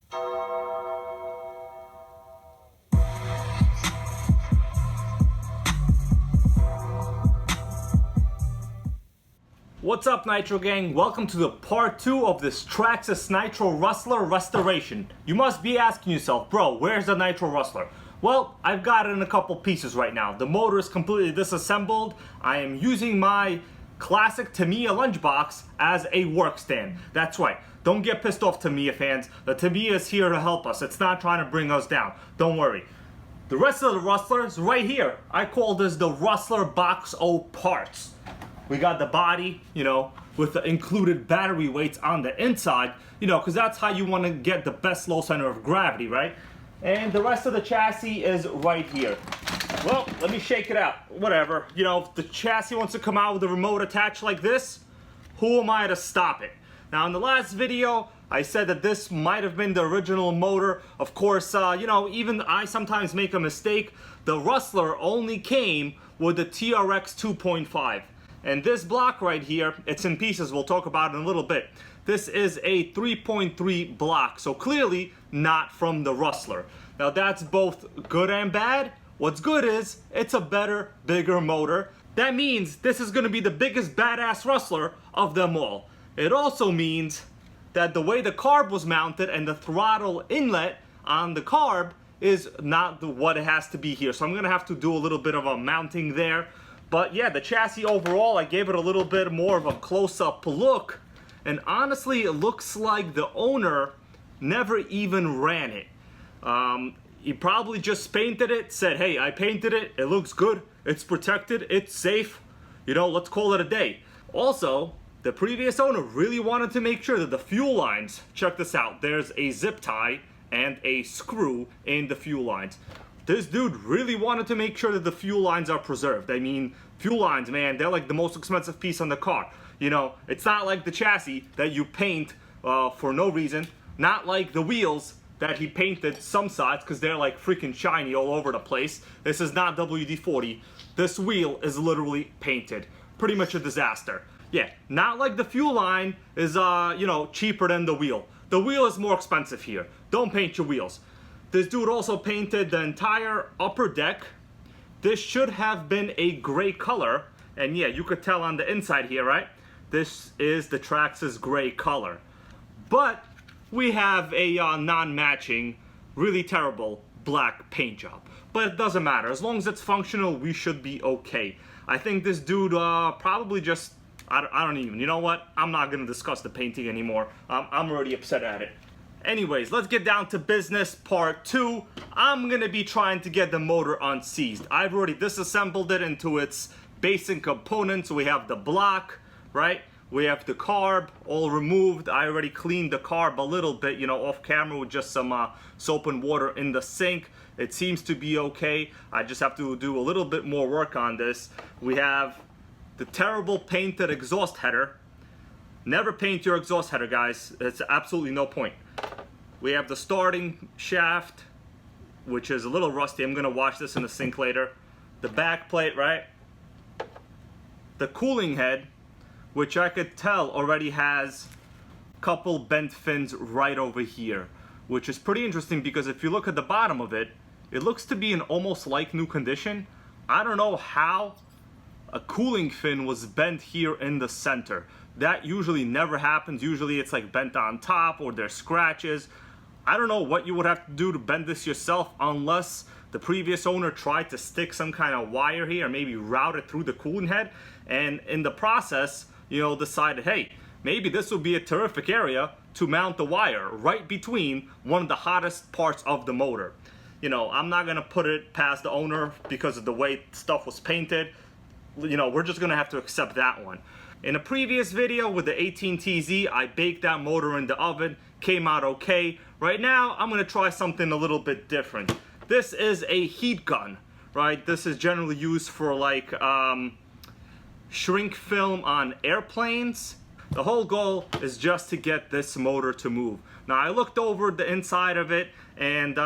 What's up, Nitro Gang? Welcome to the part 2 of this Traxxas Nitro Rustler restoration. You must be asking yourself, bro, where's the Nitro Rustler? Well, I've got it in a couple pieces right now. The motor is completely disassembled. I am using my classic Tamiya lunchbox as a work stand. That's right. Don't get pissed off, Tamiya fans. The Tamiya is here to help us. It's not trying to bring us down. Don't worry. The rest of the Rustler is right here. I call this the Rustler Box O parts. We got the body, with the included battery weights on the inside, because that's how you want to get the best low center of gravity, right? And the rest of the chassis is right here. Well, let me shake it out. Whatever. If the chassis wants to come out with a remote attached like this, who am I to stop it? Now, in the last video, I said that this might have been the original motor. Of course, even I sometimes make a mistake. The Rustler only came with the TRX 2.5. And this block right here, it's in pieces. We'll talk about it in a little bit. This is a 3.3 block, so clearly not from the Rustler. Now that's both good and bad. What's good is it's a better, bigger motor. That means this is gonna be the biggest badass Rustler of them all. It also means that the way the carb was mounted and the throttle inlet on the carb is not what it has to be here. So I'm gonna have to do a little bit of a mounting there. But yeah, the chassis overall, I gave it a little bit more of a close-up look. And honestly, it looks like the owner never even ran it. He probably just painted it, said, hey, I painted it, it looks good, it's protected, it's safe. Let's call it a day. Also, the previous owner really wanted to make sure that the fuel lines, check this out, there's a zip tie and a screw in the fuel lines. This dude really wanted to make sure that the fuel lines are preserved. I mean, fuel lines, man, they're like the most expensive piece on the car. It's not like the chassis that you paint for no reason. Not like the wheels that he painted some sides because they're like freaking shiny all over the place. This is not WD-40. This wheel is literally painted. Pretty much a disaster. Yeah, not like the fuel line is, cheaper than the wheel. The wheel is more expensive here. Don't paint your wheels. This dude also painted the entire upper deck. This should have been a gray color. And yeah, you could tell on the inside here, right? This is the Traxxas gray color. But we have a non-matching, really terrible black paint job. But it doesn't matter. As long as it's functional, we should be okay. I think this dude probably just, I don't even, you know what? I'm not going to discuss the painting anymore. I'm already upset at it. Anyways, let's get down to business part 2. I'm gonna be trying to get the motor unseized. I've already disassembled it into its basic components. We have the block, right? We have the carb all removed. I already cleaned the carb a little bit, off camera with just some soap and water in the sink. It seems to be okay. I just have to do a little bit more work on this. We have the terrible painted exhaust header. Never paint your exhaust header, guys. It's absolutely no point. We have the starting shaft, which is a little rusty. I'm gonna wash this in the sink later. The back plate, right? The cooling head, which I could tell already has a couple bent fins right over here, which is pretty interesting because if you look at the bottom of it, it looks to be in almost like new condition. I don't know how a cooling fin was bent here in the center. That usually never happens. Usually it's like bent on top or there's scratches. I don't know what you would have to do to bend this yourself unless the previous owner tried to stick some kind of wire here or maybe route it through the cooling head and in the process, decided, hey, maybe this would be a terrific area to mount the wire right between one of the hottest parts of the motor. I'm not gonna put it past the owner because of the way stuff was painted. We're just gonna have to accept that one. In a previous video with the 18TZ, I baked that motor in the oven, came out okay. Right now, I'm gonna try something a little bit different. This is a heat gun, right? This is generally used for like shrink film on airplanes. The whole goal is just to get this motor to move. Now, I looked over the inside of it and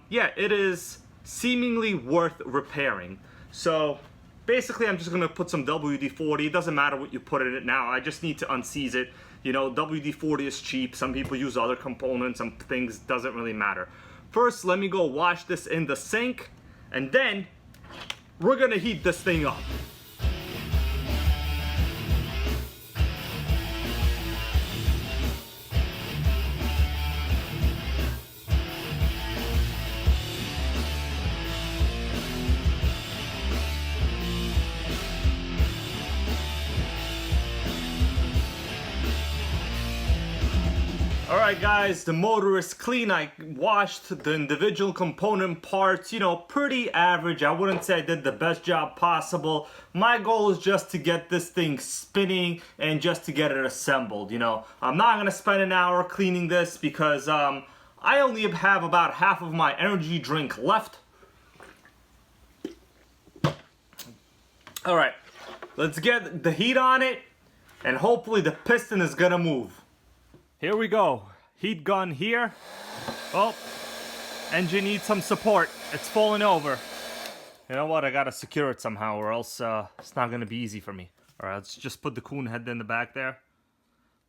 yeah, it is seemingly worth repairing. So basically, I'm just gonna put some WD-40. It doesn't matter what you put in it now. I just need to unseize it. You know, WD-40 is cheap. Some people use other components, some things, doesn't really matter. First, let me go wash this in the sink, and then we're gonna heat this thing up. Alright guys, the motor is clean. I washed the individual component parts, you know, pretty average. I wouldn't say I did the best job possible. My goal is just to get this thing spinning and just to get it assembled, you know. I'm not going to spend an hour cleaning this because I only have about half of my energy drink left. Alright, let's get the heat on it and hopefully the piston is going to move. Here we go. Heat gun here. Oh, engine needs some support. It's falling over. You know what? I gotta secure it somehow or else it's not gonna be easy for me. Alright, let's just put the coon head in the back there.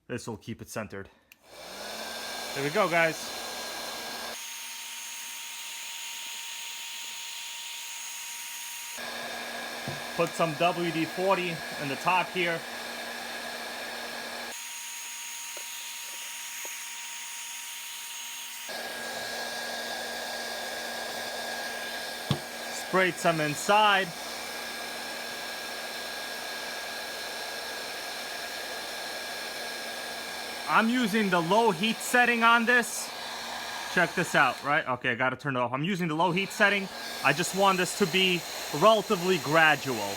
This will keep it centered. There we go, guys. Put some WD-40 in the top here. Sprayed some inside. I'm using the low heat setting on this. Check this out, right? Okay, I gotta turn it off. I'm using the low heat setting. I just want this to be relatively gradual.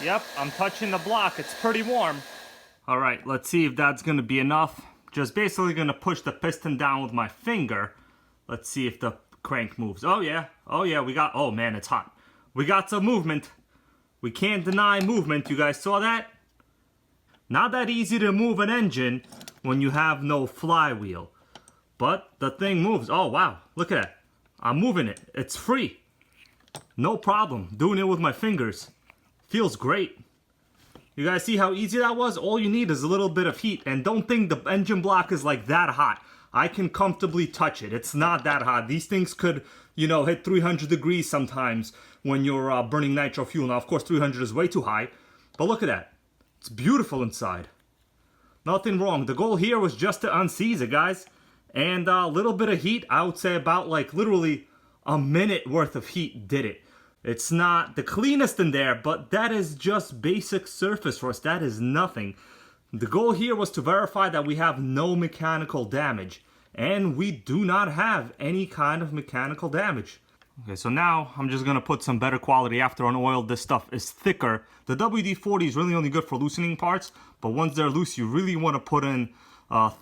Yep, I'm touching the block. It's pretty warm. All right, let's see if that's gonna be enough. Just basically gonna push the piston down with my finger. Let's see if the crank moves. Oh yeah, we got, oh man, it's hot. We got some movement. We can't deny movement. You guys saw that? Not that easy to move an engine when you have no flywheel. But the thing moves. Oh wow, look at that. I'm moving it. It's free. No problem. Doing it with my fingers. Feels great. You guys see how easy that was? All you need is a little bit of heat. And don't think the engine block is like that hot. I can comfortably touch it. It's not that hot. These things could, you know, hit 300 degrees sometimes when you're burning nitro fuel. Now, of course, 300 is way too high. But look at that. It's beautiful inside. Nothing wrong. The goal here was just to unseize it, guys. And a little bit of heat, I would say about like literally a minute worth of heat did it. It's not the cleanest in there, but that is just basic surface rust. That is nothing. The goal here was to verify that we have no mechanical damage. And we do not have any kind of mechanical damage. Okay, so now I'm just going to put some better quality after on oil. This stuff is thicker. The WD-40 is really only good for loosening parts. But once they're loose, you really want to put in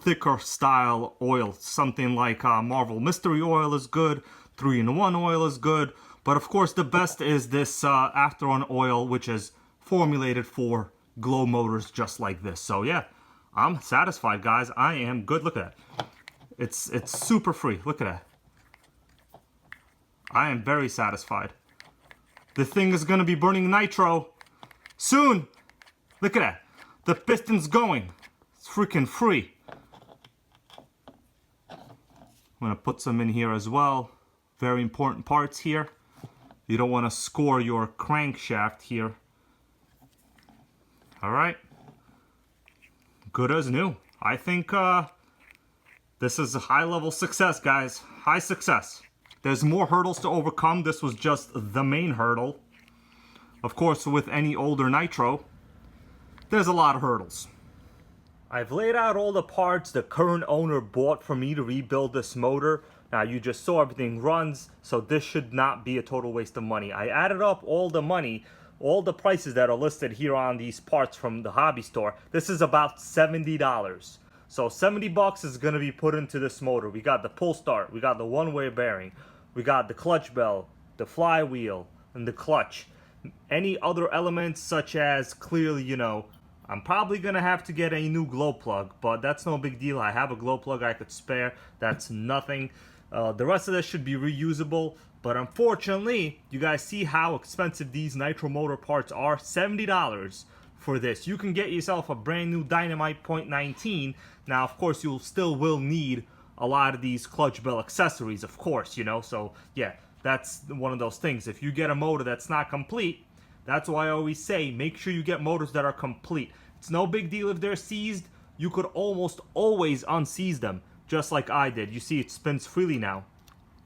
thicker style oil. Something like Marvel Mystery Oil is good. 3-in-1 oil is good. But of course, the best is this after on oil, which is formulated for glow motors just like this. So yeah, I'm satisfied, guys. I am good. Look at that. It's super free. Look at that. I am very satisfied. The thing is going to be burning nitro soon. Look at that. The piston's going. It's freaking free. I'm going to put some in here as well. Very important parts here. You don't want to score your crankshaft here. All right. Good as new. I think this is a high-level success, guys. High success. There's more hurdles to overcome. This was just the main hurdle. Of course, with any older nitro, there's a lot of hurdles. I've laid out all the parts the current owner bought for me to rebuild this motor. Now, you just saw everything runs, so this should not be a total waste of money. I added up all the money, all the prices that are listed here on these parts from the hobby store. This is about $70. So 70 bucks is going to be put into this motor. We got the pull start, we got the one-way bearing, we got the clutch bell, the flywheel, and the clutch. Any other elements such as clearly, you know, I'm probably going to have to get a new glow plug, but that's no big deal. I have a glow plug I could spare. That's nothing. The rest of this should be reusable, but unfortunately, you guys see how expensive these nitro motor parts are. $70 for this. You can get yourself a brand new Dynamite .19. Now, of course, you still will need a lot of these clutch bell accessories, of course, you know. So yeah, that's one of those things. If you get a motor that's not complete, that's why I always say make sure you get motors that are complete. It's no big deal if they're seized. You could almost always unseize them, just like I did. You see it spins freely now.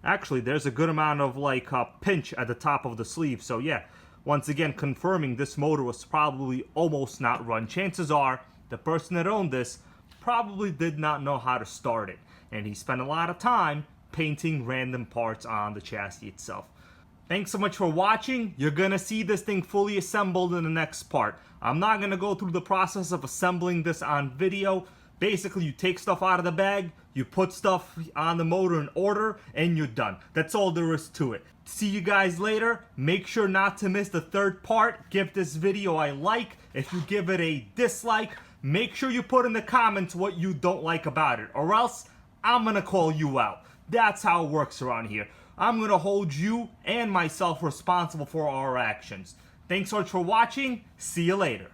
Actually, there's a good amount of like pinch at the top of the sleeve. So yeah, once again confirming this motor was probably almost not run. Chances are the person that owned this probably did not know how to start it, and he spent a lot of time painting random parts on the chassis itself. Thanks so much for watching. You're gonna see this thing fully assembled in the next part. I'm not gonna go through the process of assembling this on video. Basically, you take stuff out of the bag, you put stuff on the motor in order, and you're done. That's all there is to it. See you guys later. Make sure not to miss the third part. Give this video a like. If you give it a dislike, make sure you put in the comments what you don't like about it, or else I'm gonna call you out. That's how it works around here. I'm gonna hold you and myself responsible for our actions. Thanks so much for watching. See you later.